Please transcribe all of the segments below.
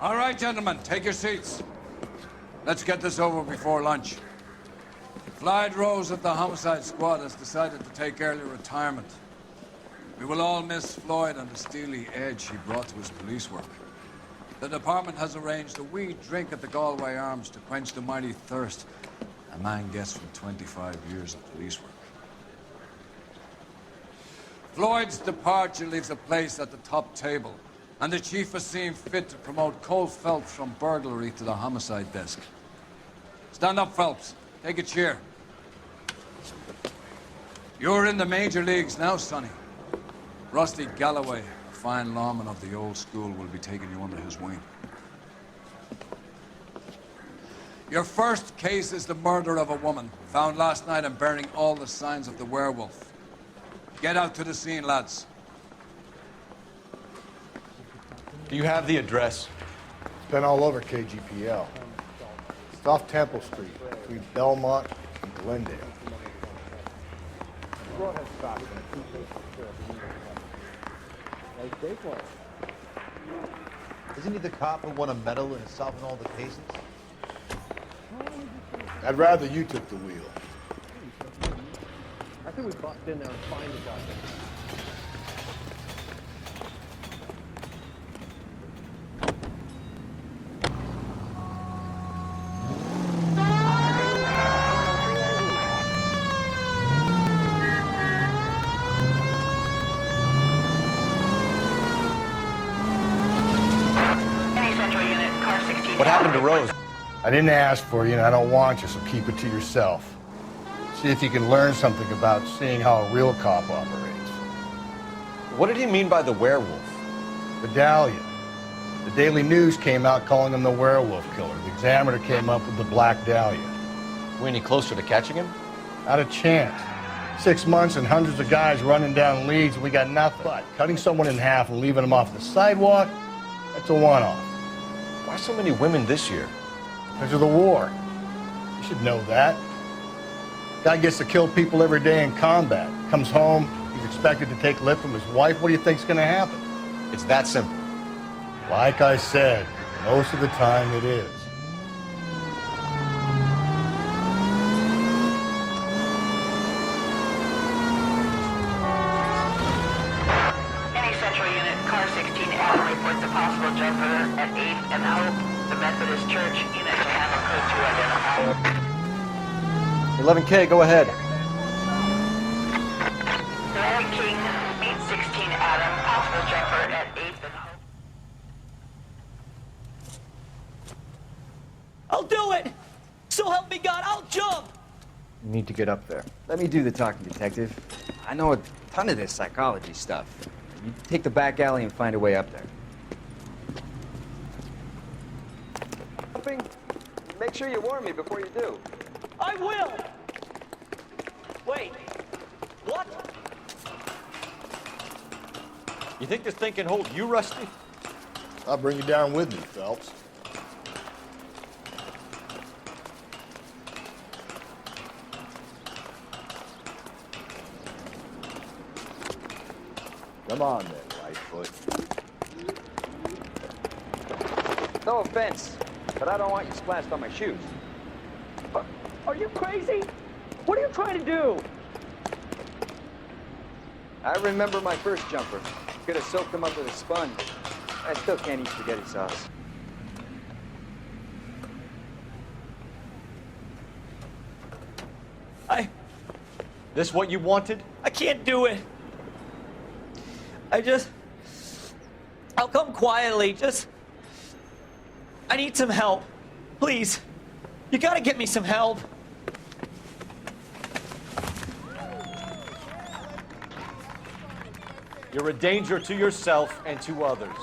All right, gentlemen, take your seats. Let's get this over before lunch. Clyde Rose of the Homicide Squad has decided to take early retirement. We will all miss Floyd and the steely edge he brought to his police work. The department has arranged a wee drink at the Galway Arms to quench the mighty thirst a man gets from 25 years of police work. Floyd's departure leaves a place at the top table, and the chief has seen fit to promote Cole Phelps from burglary to the homicide desk. Stand up, Phelps. Take a chair. You're in the major leagues now, Sonny. Rusty Galloway, a fine lawman of the old school, will be taking you under his wing. Your first case is the murder of a woman, found last night and bearing all the signs of the werewolf. Get out to the scene, lads. Do you have the address? It's been all over KGPL. It's off Temple Street, between Belmont and Glendale. Isn't he the cop who won a medal in solving all the cases? I'd rather you took the wheel. I think we bust in there and find the guy. What happened to Rose? I didn't ask for you, and I don't want you, so keep it to yourself. See if you can learn something about seeing how a real cop operates. What did he mean by the werewolf? Medallion. The Daily News came out calling him the werewolf killer. The Examiner came up with the Black Dahlia. We any closer to catching him? Not a chance. 6 months and hundreds of guys running down leads, and we got nothing. But cutting someone in half and leaving them off the sidewalk, that's a one-off. Why so many women this year? Because of the war. You should know that. Guy gets to kill people every day in combat. Comes home, he's expected to take lip from his wife. What do you think's gonna happen? It's that simple. Like I said, most of the time it is. Any central unit, car 16 Adam reports a possible jumper at 8th and Hope. The Methodist Church unit to handle code to identify. 11K, go ahead. Larry King, meet 16 Adam, possible jumper at 8th and Hope. I'll do it! So help me God, I'll jump! You need to get up there. Let me do the talking, detective. I know a ton of this psychology stuff. You take the back alley and find a way up there. Make sure you warn me before you do. I will! Wait, what? You think this thing can hold you, Rusty? I'll bring you down with me, Phelps. Come on then, Lightfoot. No offense, but I don't want you splashed on my shoes. Are you crazy? What are you trying to do? I remember my first jumper. Could have soaked him up with a sponge. I still can't eat spaghetti sauce. This what you wanted? I can't do it. I'll come quietly. I need some help. Please. You gotta get me some help. You're a danger to yourself and to others.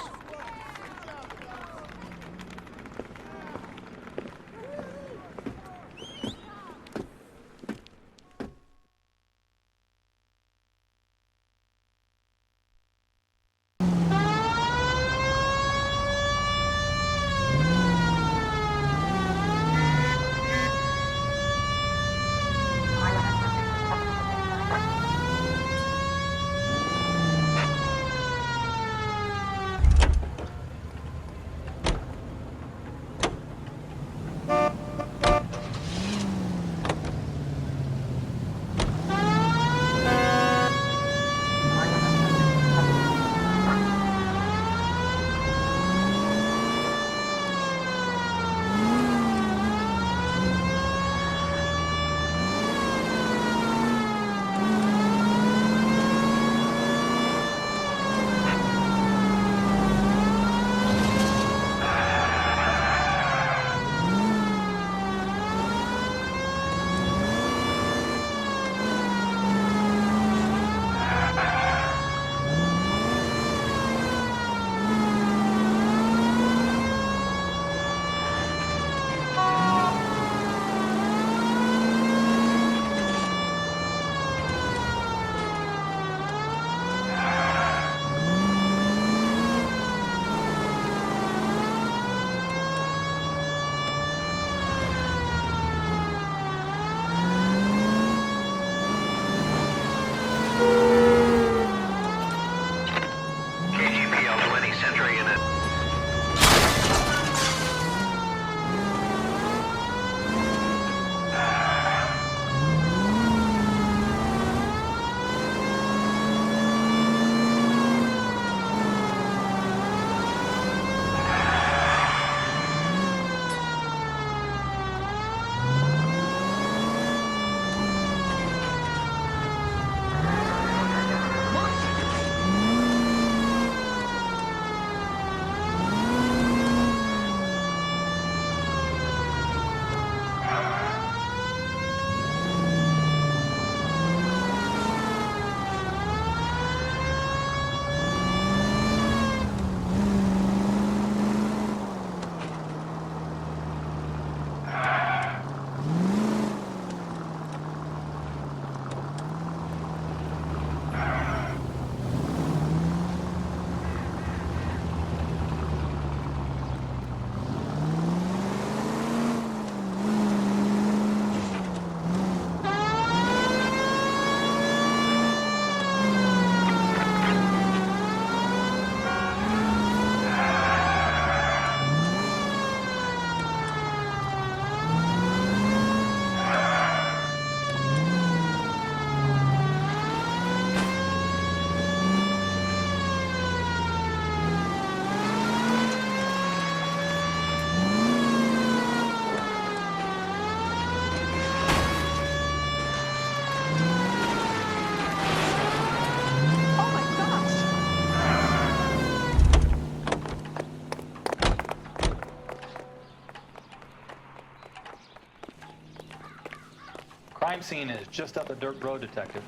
Crime scene is just up a dirt road, Detective.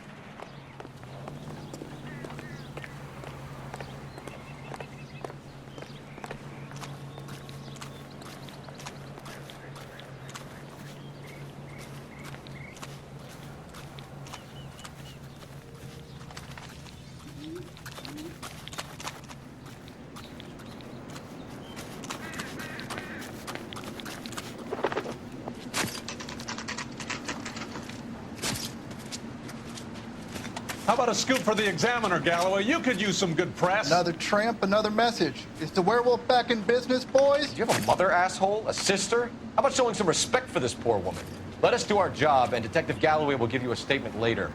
How about a scoop for the Examiner, Galloway? You could use some good press. Another tramp, another message. Is the werewolf back in business, boys? Do you have a mother, asshole? A sister? How about showing some respect for this poor woman? Let us do our job, and Detective Galloway will give you a statement later.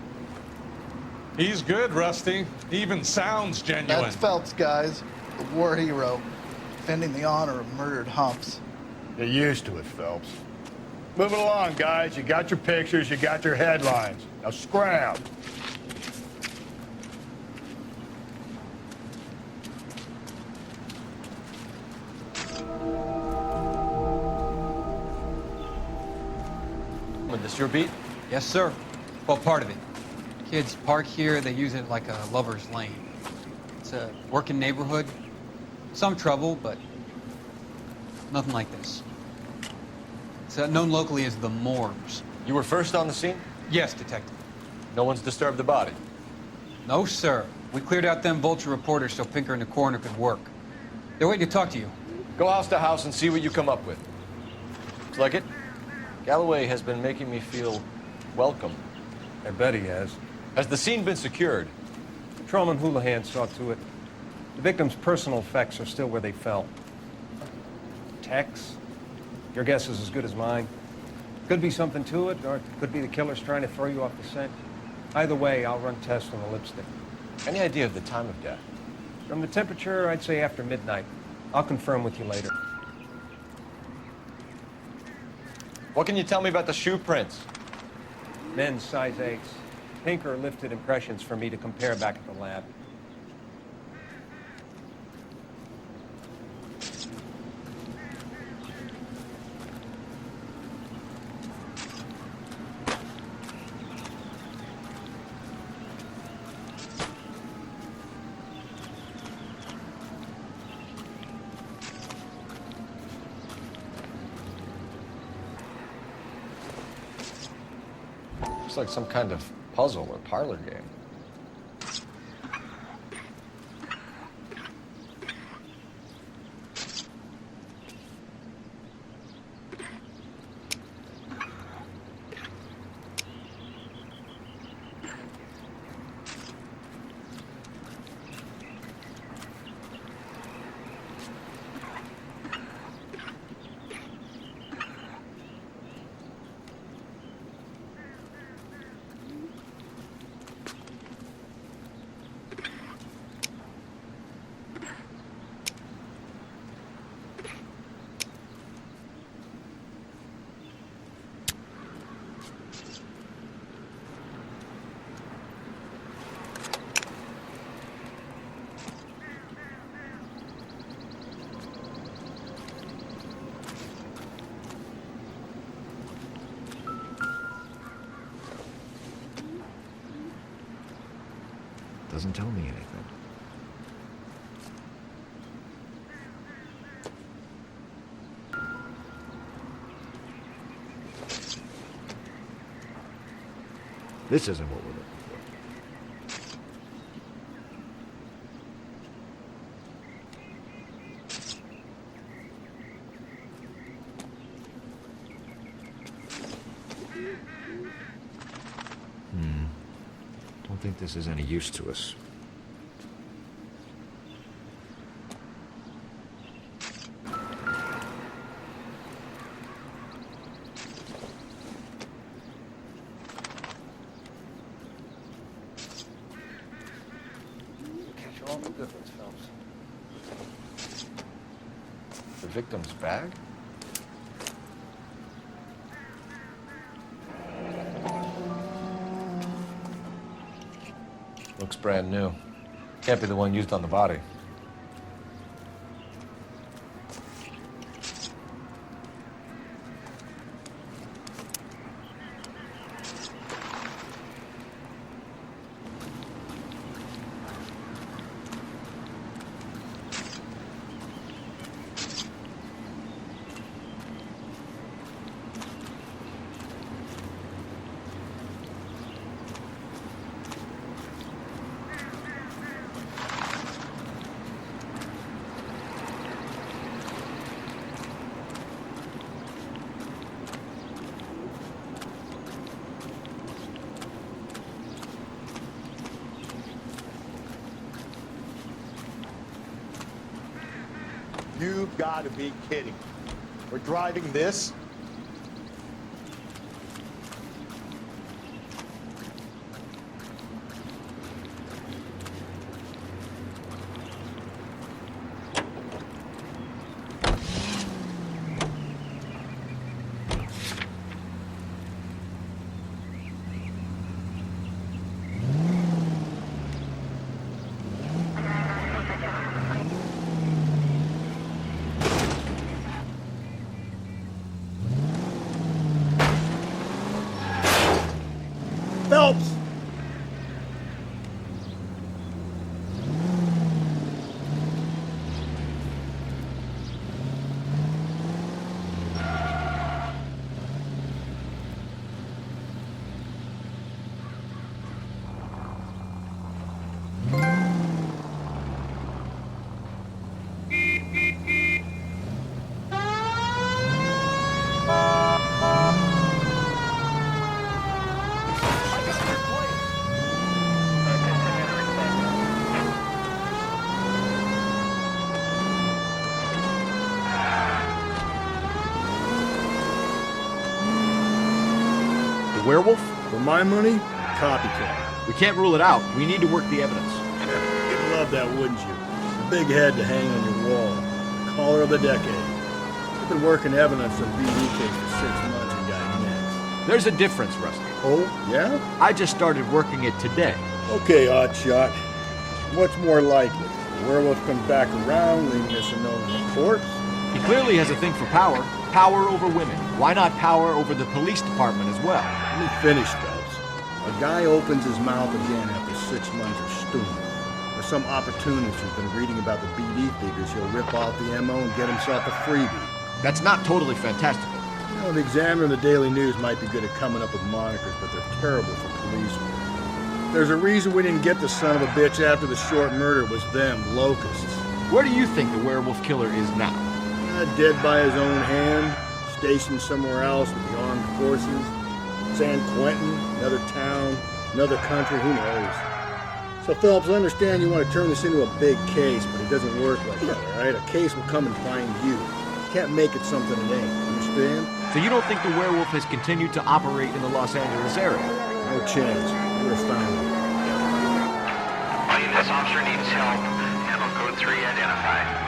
He's good, Rusty. He even sounds genuine. That's Phelps, guys. The war hero. Defending the honor of murdered humps. Get used to it, Phelps. Move it along, guys. You got your pictures, you got your headlines. Now scram. This your beat? Yes, sir. Well, part of it. Kids park here, they use it like a lover's lane. It's a working neighborhood. Some trouble, but nothing like this. It's known locally as the Moors. You were first on the scene? Yes, Detective. No one's disturbed the body? No, sir. We cleared out them vulture reporters so Pinker and the coroner could work. They're waiting to talk to you. Go house to house and see what you come up with. Like it? Galloway has been making me feel welcome. I bet he has. Has the scene been secured? Patrolman Houlihan saw to it. The victim's personal effects are still where they fell. Tex? Your guess is as good as mine. Could be something to it, or it could be the killer's trying to throw you off the scent. Either way, I'll run tests on the lipstick. Any idea of the time of death? From the temperature, I'd say after midnight. I'll confirm with you later. What can you tell me about the shoe prints? Men's size 8s. Pinker lifted impressions for me to compare back at the lab. Looks like some kind of puzzle or parlor game. Doesn't tell me anything. This isn't what we're looking for. Don't think this is any use to us. Catch all the good ones, Phelps. The victim's bag? Looks brand new. Can't be the one used on the body. You've got to be kidding. We're driving this? werewolf? For my money, copycat. We can't rule it out. We need to work the evidence. You'd love that, wouldn't you? A big head to hang on your wall. The caller of the decade. I've been working evidence on BD case for 6 months and got next. There's a difference, Rusty. Oh, yeah? I just started working it today. Okay, Oddshot. What's more likely? The werewolf comes back around, leaving us a note in the corpse? He clearly has a thing for power. Power over women. Why not power over the police department as well? Let me finish, Phelps. A guy opens his mouth again after 6 months of stewing. There's some opportunist who's been reading about the BD figures. He'll rip off the MO and get himself a freebie. That's not totally fantastical. You know, the Examiner and the Daily News might be good at coming up with monikers, but they're terrible for police work. There's a reason we didn't get the son of a bitch after the short murder was them, locusts. Where do you think the werewolf killer is now? Dead by his own hand, stationed somewhere else with the armed forces. San Quentin, another town, another country, who knows? So, Phelps, I understand you want to turn this into a big case, but it doesn't work like that, all right? A case will come and find you. You can't make it something it ain't, understand? So you don't think the werewolf has continued to operate in the Los Angeles area? No chance. We're found him. This officer needs help. Handle code 3 identified.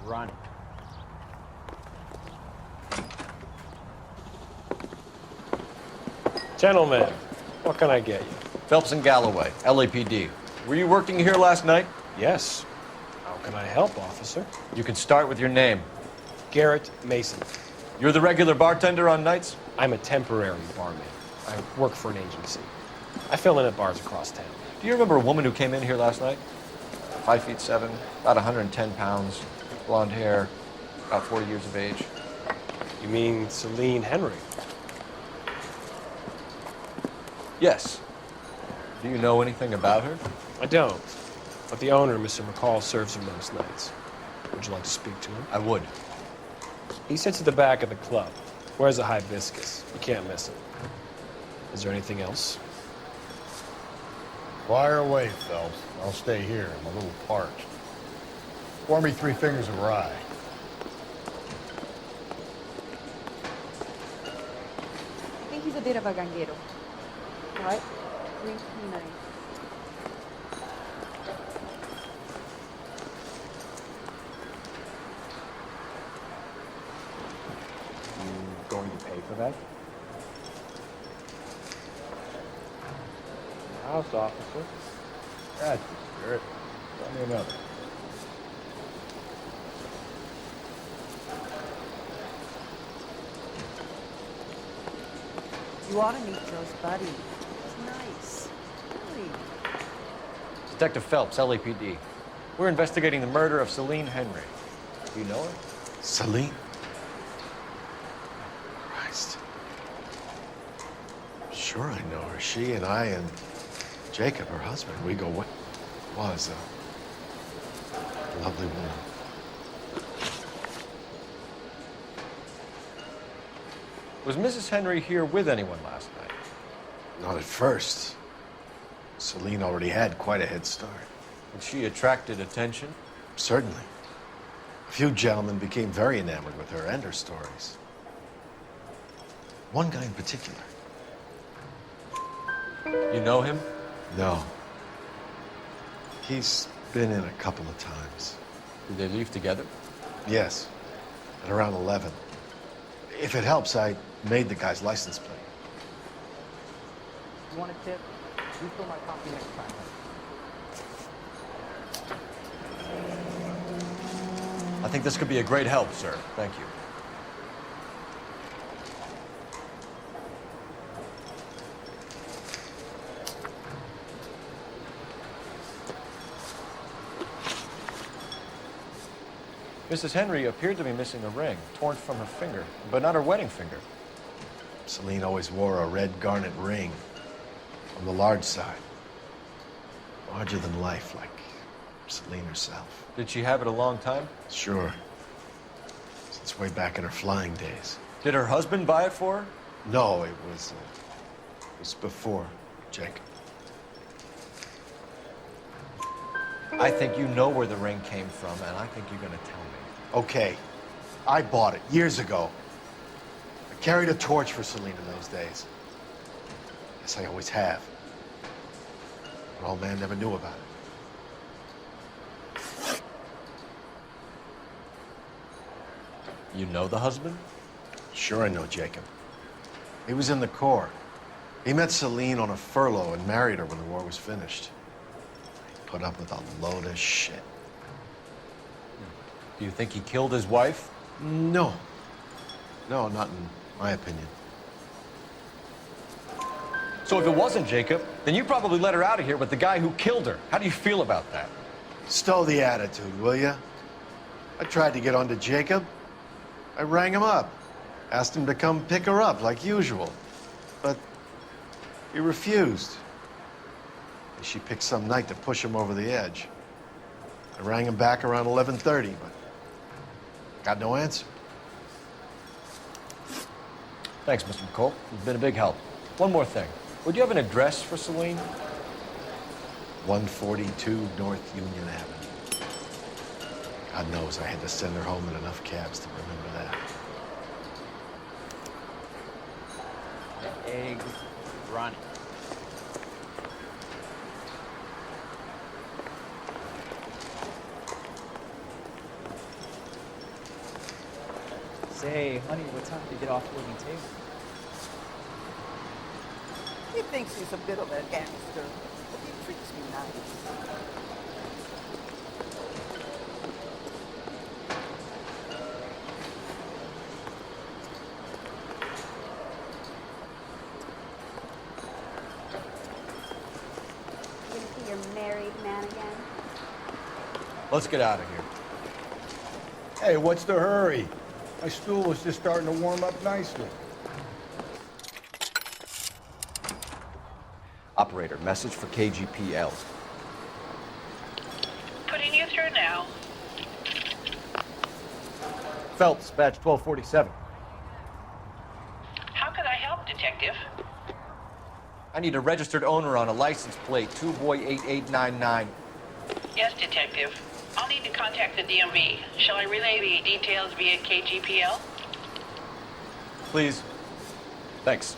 Run. Gentlemen, what can I get you? Phelps and Galloway, LAPD. Were you working here last night? Yes. How can I help, officer? You can start with your name. Garrett Mason. You're the regular bartender on nights? I'm a temporary barman. I work for an agency. I fill in at bars across town. Do you remember a woman who came in here last night? 5'7", about 110 pounds, blonde hair, about 40 years of age. You mean Celine Henry? Yes. Do you know anything about her? I don't. But the owner, Mr. McCall, serves her most nights. Would you like to speak to him? I would. He sits at the back of the club. Wears a hibiscus. You can't miss him. Is there anything else? Fire away, Phelps. I'll stay here. I'm a little parched. Pour me 3 fingers of rye. I think he's a bit of a ganguero. Right? Really nice. You going to pay for that? House officer. That's the spirit. Tell me another. You ought to meet Joe's buddy. He's nice. Really. Detective Phelps, LAPD. We're investigating the murder of Celine Henry. Do you know her? Celine? Christ. Sure I know her. She and I and Jacob, her husband, we go way. Was a lovely woman. Was Mrs. Henry here with anyone last night? Not at first. Celine already had quite a head start. And she attracted attention? Certainly. A few gentlemen became very enamored with her and her stories. One guy in particular. You know him? No. He's been in a couple of times. Did they leave together? Yes. At around 11. If it helps, I made the guy's license plate. You want a tip? Refill my coffee next time. I think this could be a great help, sir. Thank you. Mrs. Henry appeared to be missing a ring, torn from her finger, but not her wedding finger. Celine always wore a red garnet ring on the large side. Larger than life, like Celine herself. Did she have it a long time? Sure. Since way back in her flying days. Did her husband buy it for her? No, it was before Jacob. I think you know where the ring came from, and I think you're gonna tell me. Okay, I bought it years ago. I carried a torch for Celine in those days. Yes, I always have. But old man never knew about it. You know the husband? Sure I know Jacob. He was in the Corps. He met Celine on a furlough and married her when the war was finished. He put up with a load of shit. Do you think he killed his wife? No. No, not in my opinion. So if it wasn't Jacob, then you probably let her out of here with the guy who killed her. How do you feel about that? Stow the attitude, will ya? I tried to get onto Jacob. I rang him up. Asked him to come pick her up like usual. But he refused. She picked some night to push him over the edge. I rang him back around 11:30, but got no answer. Thanks, Mr. McCall. You've been a big help. One more thing. Would you have an address for Celine? 142 North Union Avenue. God knows I had to send her home in enough cabs to remember that. Egg running. Say, honey, what time do you get off working table? He thinks he's a bit of a gangster, but he treats me nice. You gonna see your married man again? Let's get out of here. Hey, what's the hurry? My stool was just starting to warm up nicely. Operator, message for KGPL. Putting you through now. Phelps, badge 1247. How could I help, Detective? I need a registered owner on a license plate, 2boy8899. Yes, Detective. I'll need to contact the DMV. Shall I relay the details via KGPL? Please. Thanks.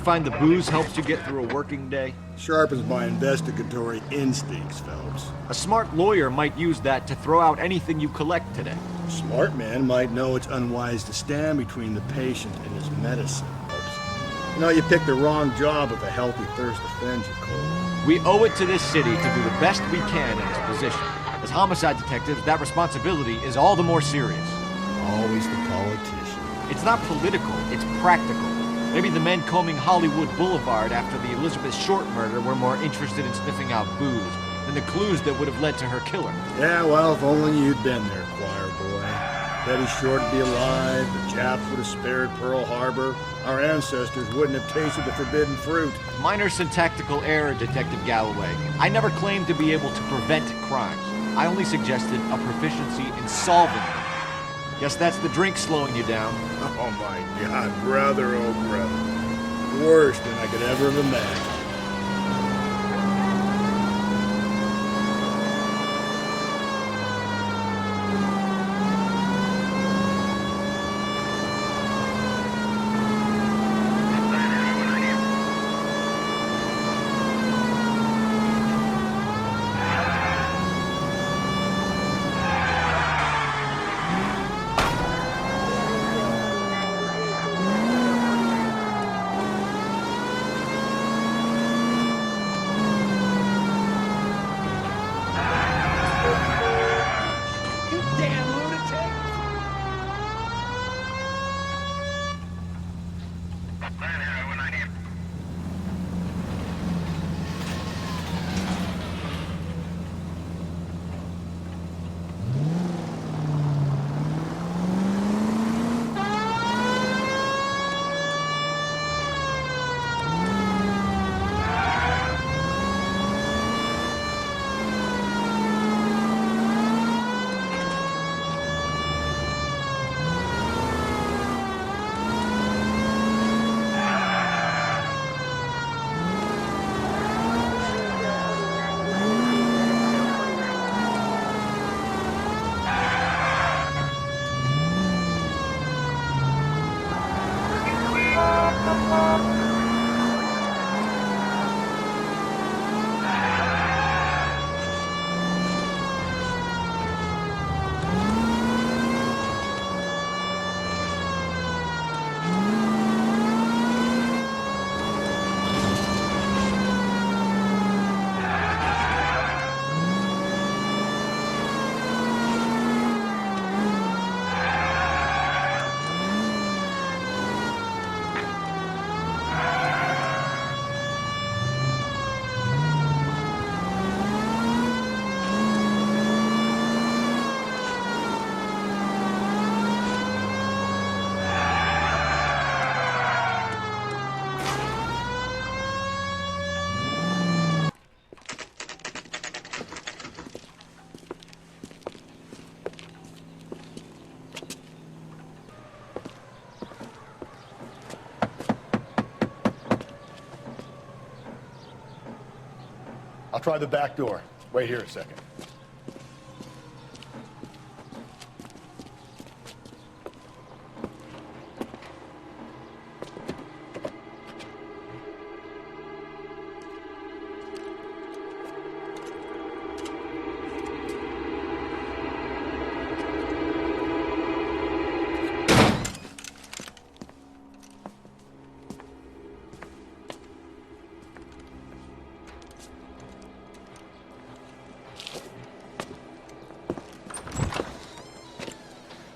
find the booze helps you get through a working day? Sharpens my investigatory instincts, Phelps. A smart lawyer might use that to throw out anything you collect today. A smart man might know it's unwise to stand between the patient and his medicine, Phelps. You know, you picked the wrong job if a healthy thirst offends you, Cole. We owe it to this city to do the best we can in this position. As homicide detectives, that responsibility is all the more serious. Always the politician. It's not political, it's practical. Maybe the men combing Hollywood Boulevard after the Elizabeth Short murder were more interested in sniffing out booze than the clues that would have led to her killer. Yeah, well, if only you'd been there, choir boy. Betty Short would be alive, the Japs would have spared Pearl Harbor, our ancestors wouldn't have tasted the forbidden fruit. Minor syntactical error, Detective Galloway. I never claimed to be able to prevent crimes. I only suggested a proficiency in solving them. Guess that's the drink slowing you down. Oh my God, brother, oh brother. Worse than I could ever have imagined. I'll try the back door. Wait here a second.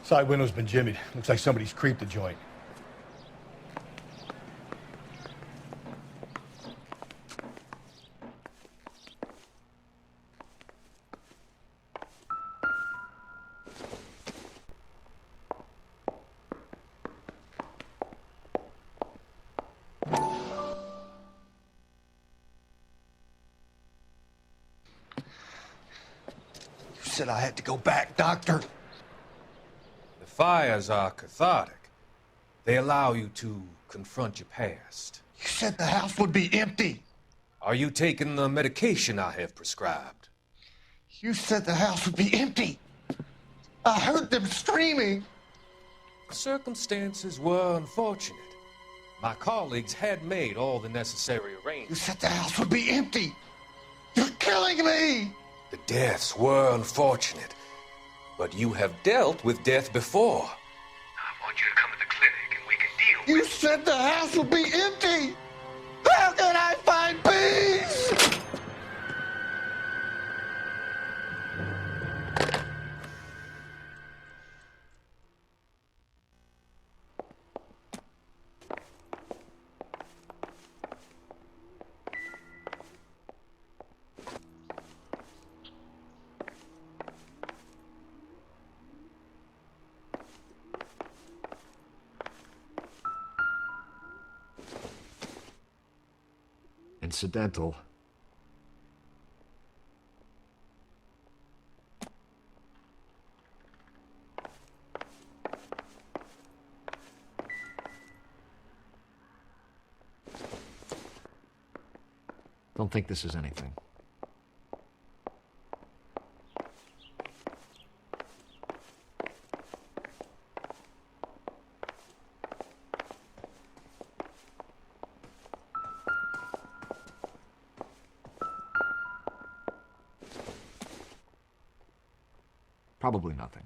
Side window's been jimmied. Looks like somebody's creeped the joint. You said I had to go back, Doctor. Fires are cathartic. They allow you to confront your past. You said the house would be empty. Are you taking the medication I have prescribed? You said the house would be empty. I heard them screaming. Circumstances were unfortunate. My colleagues had made all the necessary arrangements. You said the house would be empty. You're killing me! The deaths were unfortunate, but you have dealt with death before. I want you to come to the clinic and we can deal with it. You said the house would be empty! How can I find peace? Incidental. Don't think this is anything. Probably nothing.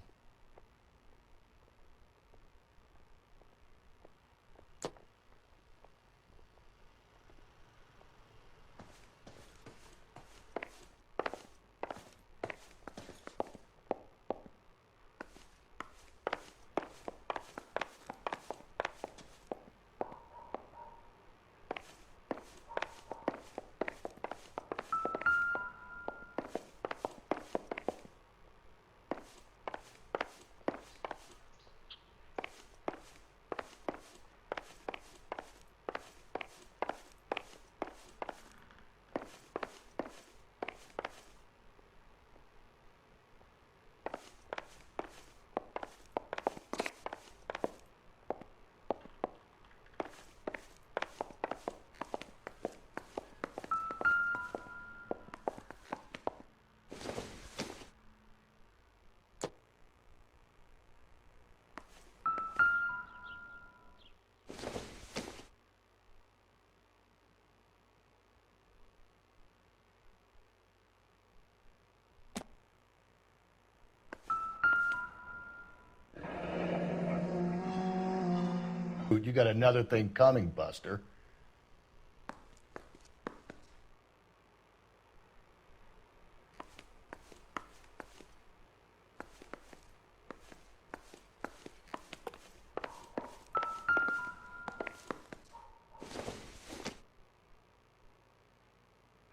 You got another thing coming, Buster.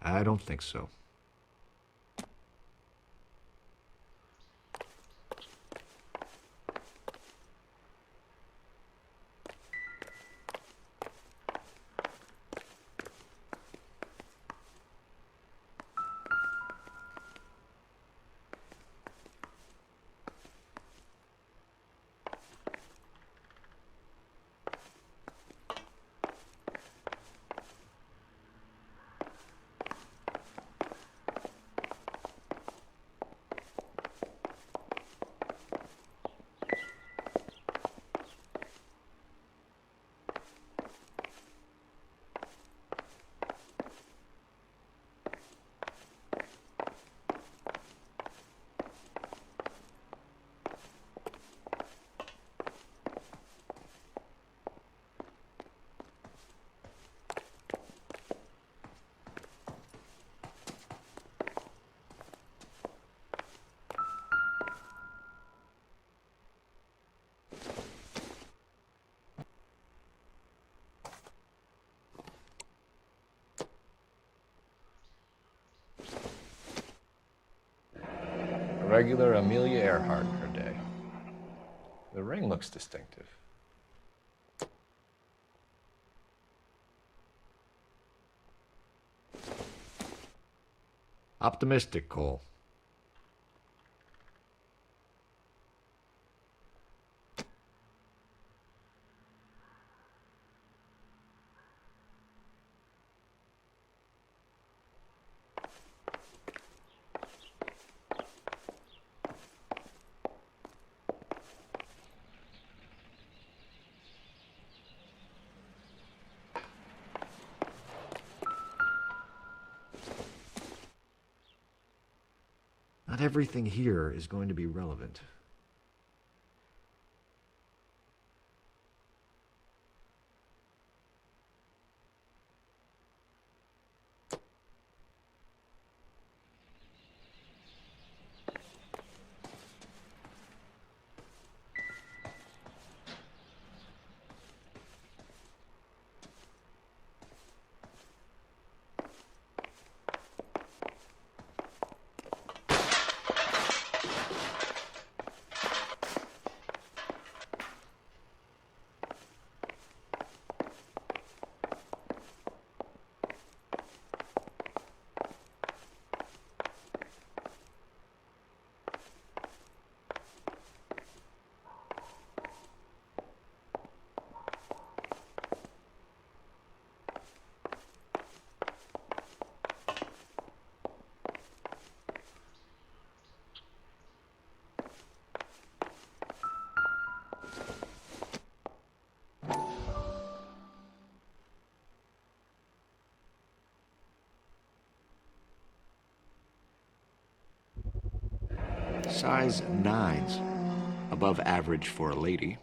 I don't think so. A regular Amelia Earhart in her day. The ring looks distinctive. Optimistic, Cole. Not everything here is going to be relevant. Size 9s, above average for a lady.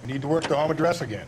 You need to work the home address again.